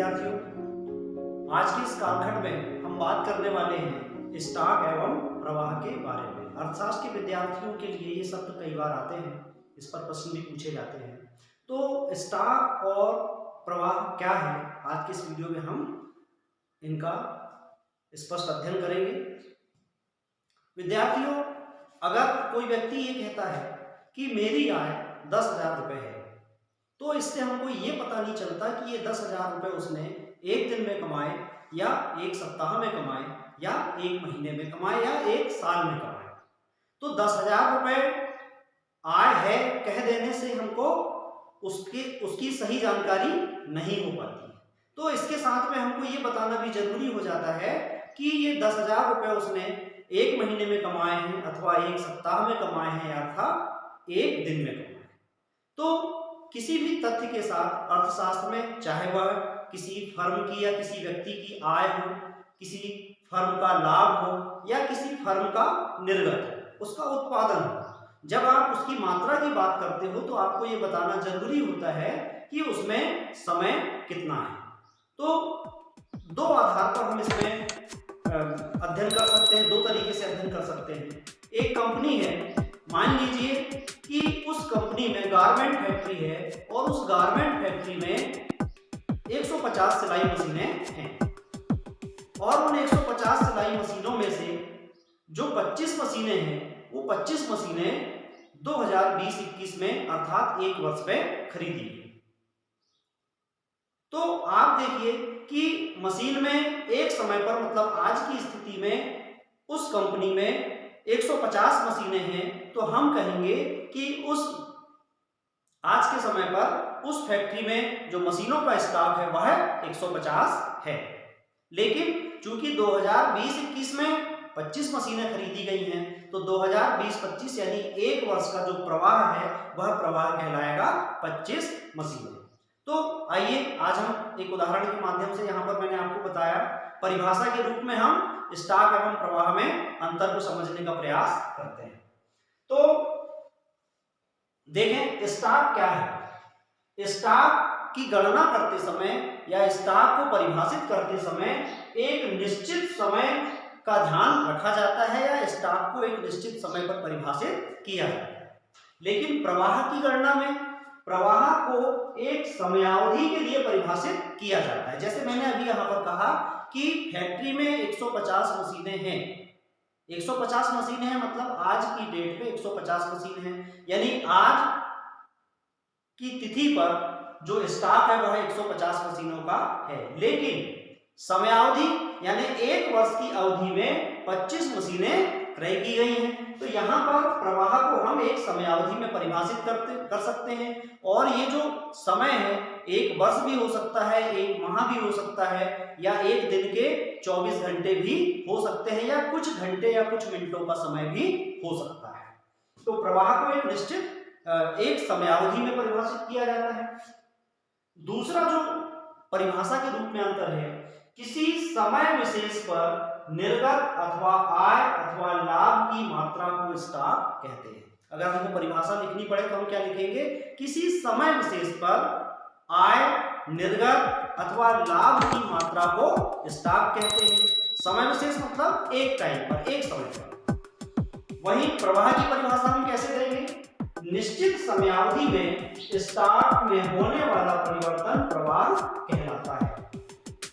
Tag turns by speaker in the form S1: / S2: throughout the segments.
S1: विद्यार्थियों, आज के इस कालखंड में हम बात करने वाले हैं स्टॉक एवं प्रवाह के बारे में। अर्थशास्त्र के विद्यार्थियों के लिए ये शब्द कई बार आते हैं, इस पर प्रश्न भी पूछे जाते हैं। तो स्टॉक और प्रवाह क्या है, आज के इस वीडियो में हम इनका स्पष्ट अध्ययन करेंगे। विद्यार्थियों, अगर कोई व्यक्ति ये कहता है कि मेरी आय 10,000 रुपये है, तो इससे हमको ये पता नहीं चलता कि ये 10,000 रुपये उसने एक दिन में कमाए या एक सप्ताह में कमाए या एक महीने में कमाए या एक साल में कमाए। तो 10,000 रुपये आय है कह देने से हमको उसकी सही जानकारी नहीं हो पाती है। तो इसके साथ में हमको ये बताना भी जरूरी हो जाता है कि ये 10,000 रुपये उसने एक महीने में कमाए हैं अथवा एक सप्ताह में कमाए हैं अथवा एक दिन में कमाए। तो किसी भी तथ्य के साथ अर्थशास्त्र में, चाहे वह किसी फर्म की या किसी व्यक्ति की आय हो, किसी फर्म का लाभ हो या किसी फर्म का निर्गत हो, उसका उत्पादन हो, जब आप उसकी मात्रा की बात करते हो तो आपको ये बताना जरूरी होता है कि उसमें समय कितना है। तो दो आधार पर हम इसमें अध्ययन कर सकते हैं, दो तरीके से अध्ययन कर सकते हैं। एक कंपनी है, मान लीजिए कि उस कंपनी में गारमेंट फैक्ट्री है और उस गारमेंट फैक्ट्री में 150 सिलाई मशीनें हैं और उन 150 सिलाई मशीनों में से जो 25 मशीनें हैं वो 25 मशीनें 2020-21 में अर्थात एक वर्ष में खरीदी गई। तो आप देखिए कि मशीन में एक समय पर, मतलब आज की स्थिति में उस कंपनी में 150 मशीनें हैं, तो हम कहेंगे कि उस आज के समय पर उस फैक्ट्री में जो मशीनों का स्टॉक है वह 150 है। लेकिन चूंकि 2020-21 में 25 मशीनें खरीदी गई हैं, तो 2020-25 यानी एक वर्ष का जो प्रवाह है वह प्रवाह कहलाएगा 25 मशीनें। तो आइए आज हम एक उदाहरण के माध्यम से, यहाँ पर मैंने आपको बताया परिभाषा के रूप में हम स्टॉक एवं प्रवाह में अंतर को समझने का प्रयास करते हैं। तो देखें स्टॉक क्या है। स्टॉक की गणना करते समय या स्टॉक को परिभाषित करते समय एक निश्चित समय का ध्यान रखा जाता है या स्टॉक को एक निश्चित समय पर परिभाषित किया जाता है। लेकिन प्रवाह की गणना में प्रवाह को एक समयावधि के लिए परिभाषित किया जाता है। जैसे मैंने अभी यहाँ पर कहा कि फैक्ट्री में 150 मशीनें हैं, 150 मशीनें हैं मतलब आज की डेट में 150 मशीन हैं, यानी आज की तिथि पर जो स्टॉक है वह 150 मशीनों का है। लेकिन समयावधि यानी एक वर्ष की अवधि में 25 मशीनें क्रय की गई हैं। तो यहाँ पर प्रवाह को हम एक समयावधि में परिभाषित कर सकते हैं और ये जो समय है एक वर्ष भी हो सकता है, एक माह भी हो सकता है या एक दिन के 24 घंटे भी हो सकते हैं या कुछ घंटे या कुछ मिनटों का समय भी हो सकता है। तो प्रवाह को एक निश्चित एक समयावधि में परिभाषित किया जाता है। दूसरा जो परिभाषा के रूप में अंतर है, किसी समय विशेष पर निर्गत अथवा आय अथवा लाभ की मात्रा को स्टॉक कहते हैं। अगर हमको परिभाषा लिखनी पड़े तो हम क्या लिखेंगे, किसी समय विशेष पर आय, निर्गत अथवा लाभ की मात्रा को स्टॉक कहते हैं। समय विशेष मतलब एक टाइम पर, एक समय पर। वहीं प्रवाह की परिभाषा हम कैसे देंगे, निश्चित समयावधि में स्टॉक में होने वाला परिवर्तन प्रवाह कहलाता है।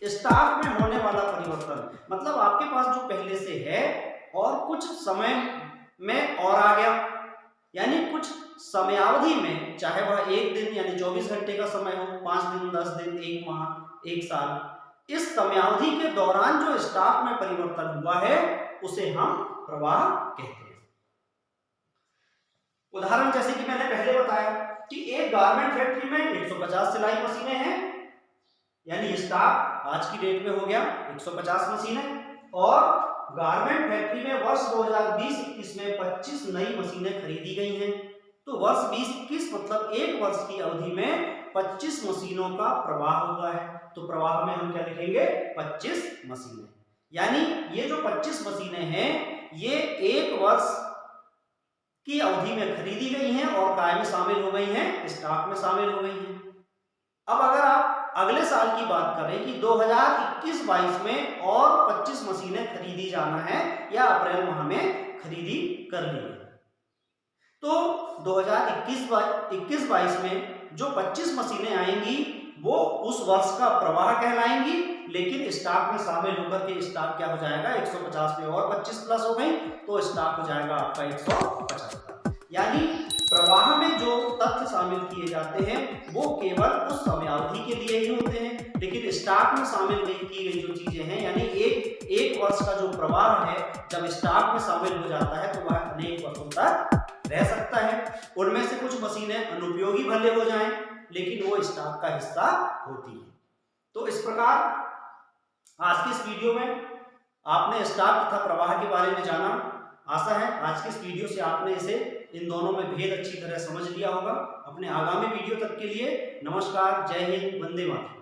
S1: स्टॉक में होने वाला परिवर्तन मतलब आपके पास जो पहले से है और कुछ समय में और आ गया, यानी कुछ समयावधि में, चाहे वह एक दिन यानी 24 घंटे का समय हो, 5 दिन, 10 दिन, एक माह, एक साल, इस समयावधि के दौरान जो स्टॉक में परिवर्तन हुआ है उसे हम प्रवाह कहते हैं। उदाहरण जैसे कि मैंने पहले बताया कि एक गारमेंट फैक्ट्री में 150 सिलाई मशीनें हैं, यानी स्टॉक आज की डेट में हो गया 150 मशीनें, और गारमेंट फैक्ट्री में वर्ष 2020-21 में 25 नई मशीनें खरीदी गई हैं। तो वर्ष 2021 मतलब एक वर्ष की अवधि में 25 मशीनों का प्रवाह हुआ है। तो प्रवाह में हम क्या लिखेंगे, 25 मशीनें। यानी ये जो 25 मशीनें हैं ये एक वर्ष की अवधि में खरीदी गई हैं और काय में शामिल हो गई हैं, स्टॉक में शामिल हो गई हैं। अब अगर आप अगले साल की बात करें कि 2021-22 में और 25 मशीनें खरीदी जाना है या अप्रैल माह में खरीदी कर ली है, तो 2021-22 में जो 25 मशीनें आएंगी वो उस वर्ष का प्रवाह कहलाएंगी, लेकिन स्टॉक में शामिल होकर के स्टॉक क्या हो जाएगा, 150 पे और 25 प्लस हो गई तो स्टॉक हो जाएगा आपका 175। यानी प्रवाह में जो तथ्य शामिल किए जाते हैं वो केवल उस समयावधि के लिए ही होते हैं, लेकिन स्टॉक में शामिल नहीं की गई जो चीजें हैं, यानी एक वर्ष का जो प्रवाह है जब स्टॉक में शामिल हो जाता है तो वह अनेक वर्षों तक रह सकता है। उनमें से कुछ मशीनें अनुपयोगी भले हो जाएं, लेकिन वो स्टॉक का हिस्सा होती है। तो इस प्रकार आज की इस वीडियो में आपने स्टॉक तथा प्रवाह के बारे में जाना। आशा है आज की इस वीडियो से आपने इसे इन दोनों में भेद अच्छी तरह समझ लिया होगा। अपने आगामी वीडियो तक के लिए नमस्कार, जय हिंद, वंदे मातरम।